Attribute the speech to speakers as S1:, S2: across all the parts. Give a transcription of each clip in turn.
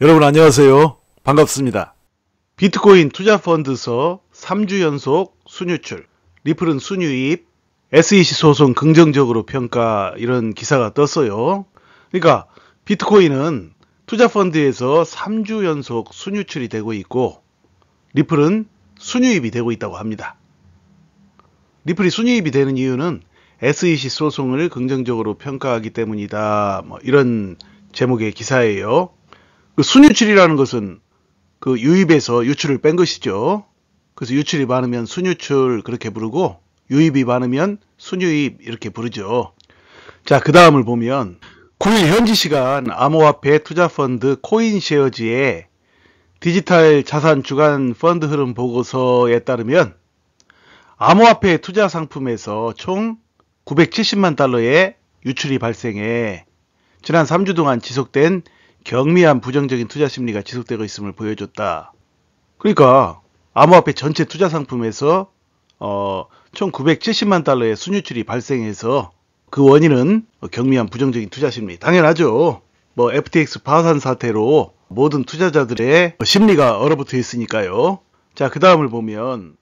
S1: 여러분 안녕하세요. 반갑습니다. 비트코인 투자펀드서 3주 연속 순유출, 리플은 순유입, SEC 소송 긍정적으로 평가 이런 기사가 떴어요. 그러니까 비트코인은 투자펀드에서 3주 연속 순유출이 되고 있고 리플은 순유입이 되고 있다고 합니다. 리플이 순유입이 되는 이유는 SEC 소송을 긍정적으로 평가하기 때문이다. 이런 제목의 기사예요. 그 순유출이라는 것은 그 유입에서 유출을 뺀 것이죠. 그래서 유출이 많으면 순유출 그렇게 부르고 유입이 많으면 순유입 이렇게 부르죠. 자, 그 다음을 보면 9일 현지 시간 암호화폐 투자펀드 코인쉐어즈의 디지털 자산 주간 펀드 흐름 보고서에 따르면 암호화폐 투자 상품에서 총 970만 달러의 유출이 발생해 지난 3주 동안 지속된 경미한 부정적인 투자 심리가 지속되고 있음을 보여줬다. 그러니까 암호화폐 전체 투자 상품에서 총 970만 달러의 순유출이 발생해서 그 원인은 경미한 부정적인 투자 심리. 당연하죠. FTX 파산 사태로 모든 투자자들의 심리가 얼어붙어 있으니까요. 자, 그 다음을 보면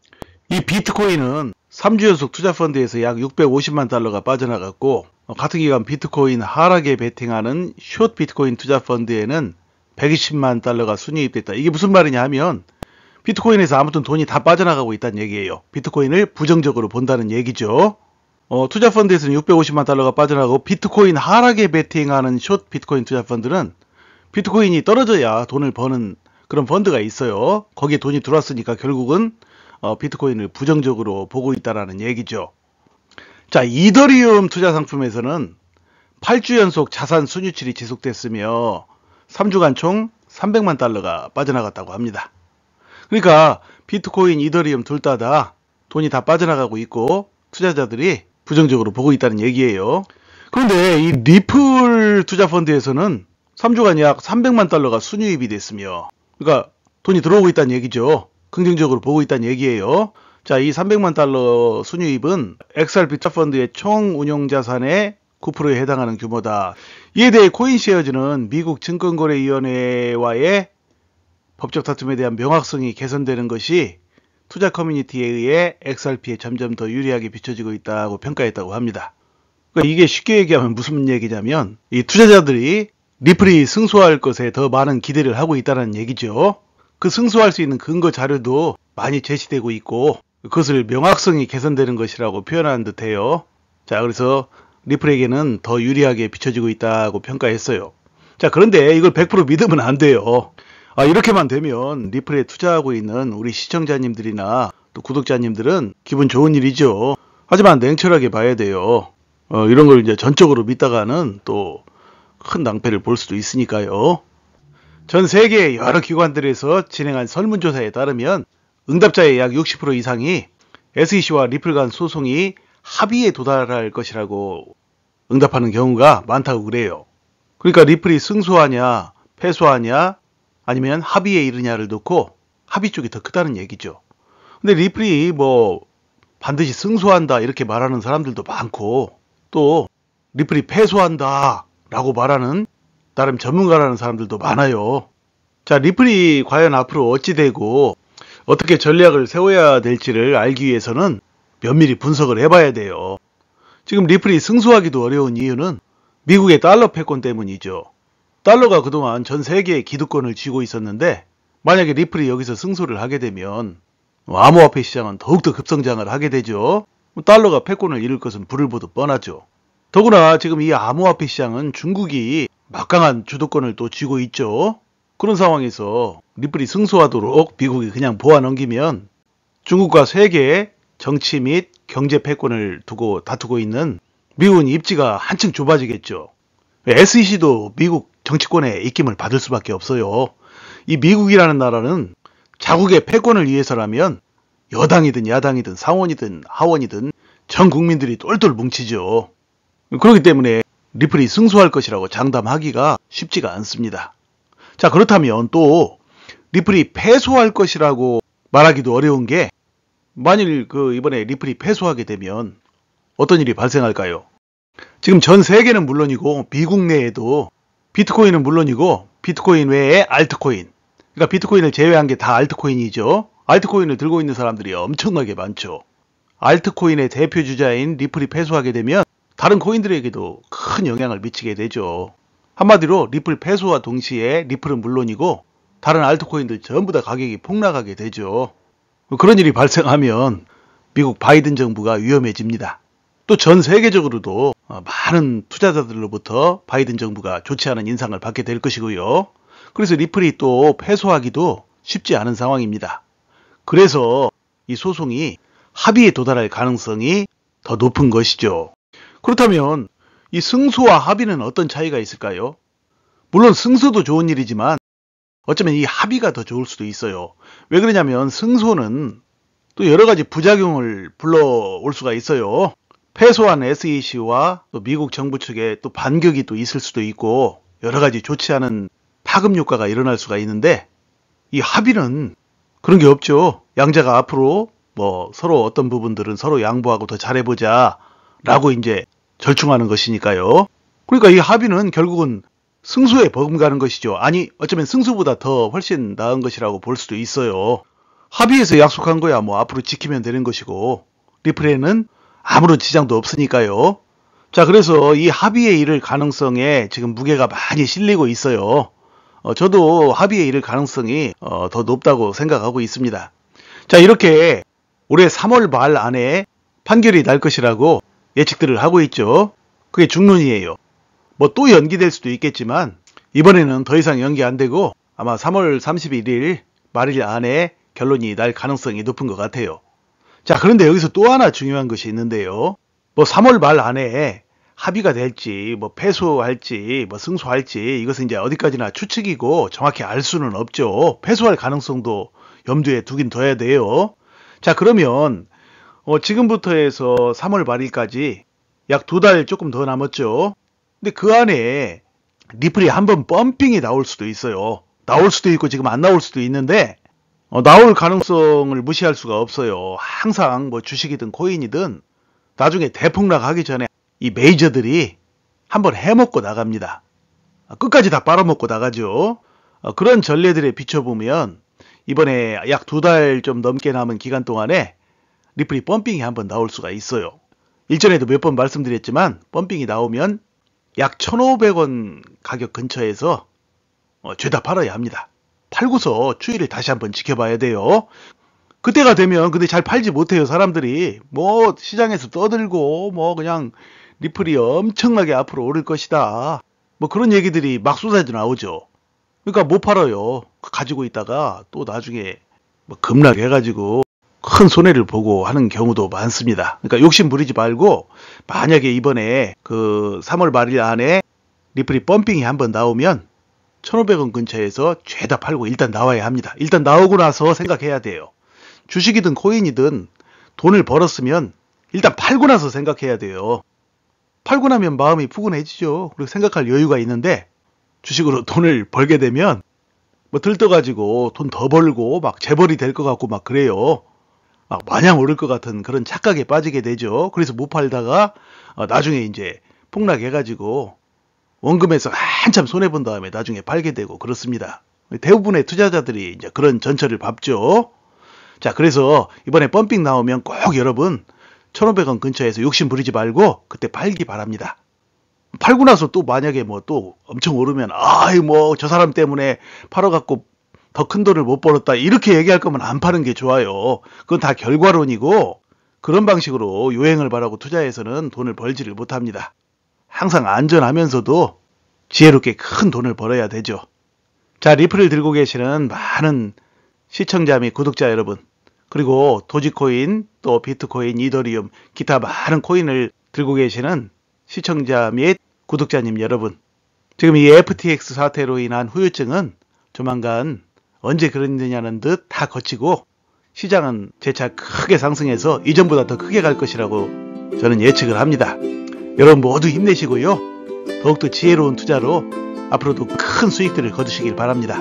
S1: 이 비트코인은 3주 연속 투자펀드에서 약 650만 달러가 빠져나갔고 같은 기간 비트코인 하락에 베팅하는 숏 비트코인 투자펀드에는 120만 달러가 순이입됐다. 이게 무슨 말이냐 하면 비트코인에서 아무튼 돈이 다 빠져나가고 있다는 얘기예요. 비트코인을 부정적으로 본다는 얘기죠. 투자펀드에서는 650만 달러가 빠져나가고 비트코인 하락에 베팅하는 숏 비트코인 투자펀드는 비트코인이 떨어져야 돈을 버는 그런 펀드가 있어요. 거기에 돈이 들어왔으니까 결국은 비트코인을 부정적으로 보고 있다는 얘기죠. 자, 이더리움 투자 상품에서는 8주 연속 자산 순유출이 지속됐으며 3주간 총 300만 달러가 빠져나갔다고 합니다. 그러니까 비트코인, 이더리움 둘 다 돈이 다 빠져나가고 있고 투자자들이 부정적으로 보고 있다는 얘기예요. 그런데 이 리플 투자펀드에서는 3주간 약 300만 달러가 순유입이 됐으며 그러니까 돈이 들어오고 있다는 얘기죠. 긍정적으로 보고 있다는 얘기예요. 자, 이 300만 달러 순유입은 XRP 투자펀드의 총 운용자산의 9%에 해당하는 규모다. 이에 대해 코인쉐어즈는 미국 증권거래위원회와의 법적 다툼에 대한 명확성이 개선되는 것이 투자 커뮤니티에 의해 XRP에 점점 더 유리하게 비춰지고 있다고 평가했다고 합니다. 그러니까 이게 쉽게 얘기하면 무슨 얘기냐면 이 투자자들이 리플이 승소할 것에 더 많은 기대를 하고 있다는 얘기죠. 그 승소할 수 있는 근거 자료도 많이 제시되고 있고 그것을 명확성이 개선되는 것이라고 표현하는 듯해요. 자, 그래서 리플에게는 더 유리하게 비춰지고 있다고 평가했어요. 자, 그런데 이걸 100% 믿으면 안 돼요. 이렇게만 되면 리플에 투자하고 있는 우리 시청자님들이나 또 구독자님들은 기분 좋은 일이죠. 하지만 냉철하게 봐야 돼요. 이런 걸 이제 전적으로 믿다가는 또 큰 낭패를 볼 수도 있으니까요. 전 세계 여러 기관들에서 진행한 설문조사에 따르면 응답자의 약 60% 이상이 SEC와 리플 간 소송이 합의에 도달할 것이라고 응답하는 경우가 많다고 그래요. 그러니까 리플이 승소하냐 패소하냐 아니면 합의에 이르냐를 놓고 합의 쪽이 더 크다는 얘기죠. 근데 리플이 반드시 승소한다 이렇게 말하는 사람들도 많고 또 리플이 패소한다 라고 말하는 나름 전문가라는 사람들도 많아요. 자, 리플이 과연 앞으로 어찌 되고 어떻게 전략을 세워야 될지를 알기 위해서는 면밀히 분석을 해봐야 돼요. 지금 리플이 승소하기도 어려운 이유는 미국의 달러 패권 때문이죠. 달러가 그동안 전 세계의 기득권을 쥐고 있었는데 만약에 리플이 여기서 승소를 하게 되면 암호화폐 시장은 더욱더 급성장을 하게 되죠. 달러가 패권을 잃을 것은 불을 보듯 뻔하죠. 더구나 지금 이 암호화폐 시장은 중국이 막강한 주도권을 또 쥐고 있죠. 그런 상황에서 리플이 승소하도록 미국이 그냥 보아 넘기면 중국과 세계의 정치 및 경제 패권을 두고 다투고 있는 미국은 입지가 한층 좁아지겠죠. SEC도 미국 정치권의 입김을 받을 수밖에 없어요. 이 미국이라는 나라는 자국의 패권을 위해서라면 여당이든 야당이든 상원이든 하원이든 전 국민들이 똘똘 뭉치죠. 그렇기 때문에 리플이 승소할 것이라고 장담하기가 쉽지가 않습니다. 자, 그렇다면 또 리플이 패소할 것이라고 말하기도 어려운 게 만일 이번에 리플이 패소하게 되면 어떤 일이 발생할까요? 지금 전 세계는 물론이고 미국 내에도 비트코인은 물론이고 비트코인 외에 알트코인. 그러니까 비트코인을 제외한 게 다 알트코인이죠. 알트코인을 들고 있는 사람들이 엄청나게 많죠. 알트코인의 대표 주자인 리플이 패소하게 되면 다른 코인들에게도 큰 영향을 미치게 되죠. 한마디로 리플 패소와 동시에 리플은 물론이고 다른 알트코인들 전부 다 가격이 폭락하게 되죠. 그런 일이 발생하면 미국 바이든 정부가 위험해집니다. 또 전 세계적으로도 많은 투자자들로부터 바이든 정부가 좋지 않은 인상을 받게 될 것이고요. 그래서 리플이 또 패소하기도 쉽지 않은 상황입니다. 그래서 이 소송이 합의에 도달할 가능성이 더 높은 것이죠. 그렇다면 이 승소와 합의는 어떤 차이가 있을까요? 물론 승소도 좋은 일이지만 어쩌면 이 합의가 더 좋을 수도 있어요. 왜 그러냐면 승소는 또 여러 가지 부작용을 불러올 수가 있어요. 패소한 SEC와 또 미국 정부 측에 또 반격이 또 있을 수도 있고 여러 가지 좋지 않은 파급 효과가 일어날 수가 있는데 이 합의는 그런 게 없죠. 양자가 앞으로 서로 어떤 부분들은 서로 양보하고 더 잘해보자 라고 이제 절충하는 것이니까요. 그러니까 이 합의는 결국은 승소에 버금가는 것이죠. 아니 어쩌면 승소보다 더 훨씬 나은 것이라고 볼 수도 있어요. 합의해서 약속한 거야 앞으로 지키면 되는 것이고 리플에는 아무런 지장도 없으니까요. 자, 그래서 이 합의에 이를 가능성에 지금 무게가 많이 실리고 있어요. 저도 합의에 이를 가능성이 더 높다고 생각하고 있습니다. 자, 이렇게 올해 3월 말 안에 판결이 날 것이라고 예측들을 하고 있죠. 그게 중론이에요. 또 연기될 수도 있겠지만 이번에는 더 이상 연기 안 되고 아마 3월 31일 말일 안에 결론이 날 가능성이 높은 것 같아요. 자, 그런데 여기서 또 하나 중요한 것이 있는데요. 3월 말 안에 합의가 될지 패소할지 승소할지 이것은 이제 어디까지나 추측이고 정확히 알 수는 없죠. 패소할 가능성도 염두에 두긴 둬야 돼요. 자, 그러면 지금부터 해서 3월 말일까지 약 2달 조금 더 남았죠. 근데 그 안에 리플이 한번 펌핑이 나올 수도 있어요. 나올 수도 있고 지금 안 나올 수도 있는데 나올 가능성을 무시할 수가 없어요. 항상 주식이든 코인이든 나중에 대폭락하기 전에 이 메이저들이 한번 해먹고 나갑니다. 끝까지 다 빨아먹고 나가죠. 그런 전례들에 비춰보면 이번에 약 2달 좀 넘게 남은 기간 동안에 리플이 펌핑이 한번 나올 수가 있어요. 일전에도 몇 번 말씀드렸지만 펌핑이 나오면 약 1,500원 가격 근처에서 죄다 팔아야 합니다. 팔고서 추이를 다시 한번 지켜봐야 돼요. 그때가 되면 근데 잘 팔지 못해요. 사람들이 시장에서 떠들고 그냥 리플이 엄청나게 앞으로 오를 것이다 그런 얘기들이 막 쏟아져 나오죠. 그러니까 못 팔아요. 가지고 있다가 또 나중에 급락해가지고 큰 손해를 보고 하는 경우도 많습니다. 그러니까 욕심 부리지 말고 만약에 이번에 그 3월 말일 안에 리플이 펌핑이 한번 나오면 1,500원 근처에서 죄다 팔고 일단 나와야 합니다. 일단 나오고 나서 생각해야 돼요. 주식이든 코인이든 돈을 벌었으면 일단 팔고 나서 생각해야 돼요. 팔고 나면 마음이 푸근해지죠. 그리고 생각할 여유가 있는데 주식으로 돈을 벌게 되면 들떠가지고 돈 더 벌고 재벌이 될 것 같고 그래요. 마냥 오를 것 같은 그런 착각에 빠지게 되죠. 그래서 못 팔다가 나중에 이제 폭락해가지고 원금에서 한참 손해본 다음에 나중에 팔게 되고 그렇습니다. 대부분의 투자자들이 이제 그런 전철을 밟죠. 자, 그래서 이번에 펌핑 나오면 꼭 여러분 1,500원 근처에서 욕심 부리지 말고 그때 팔기 바랍니다. 팔고 나서 또 만약에 또 엄청 오르면 저 사람 때문에 팔아갖고 더 큰 돈을 못 벌었다 이렇게 얘기할 거면 안 파는 게 좋아요. 그건 다 결과론이고 그런 방식으로 요행을 바라고 투자해서는 돈을 벌지를 못합니다. 항상 안전하면서도 지혜롭게 큰 돈을 벌어야 되죠. 자, 리플을 들고 계시는 많은 시청자 및 구독자 여러분, 그리고 도지코인, 또 비트코인, 이더리움, 기타 많은 코인을 들고 계시는 시청자 및 구독자님 여러분, 지금 이 FTX 사태로 인한 후유증은 조만간 언제 그랬느냐는 듯 다 거치고 시장은 재차 크게 상승해서 이전보다 더 크게 갈 것이라고 저는 예측을 합니다. 여러분 모두 힘내시고요. 더욱더 지혜로운 투자로 앞으로도 큰 수익들을 거두시길 바랍니다.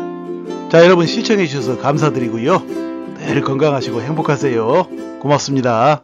S1: 자, 여러분 시청해 주셔서 감사드리고요. 늘 건강하시고 행복하세요. 고맙습니다.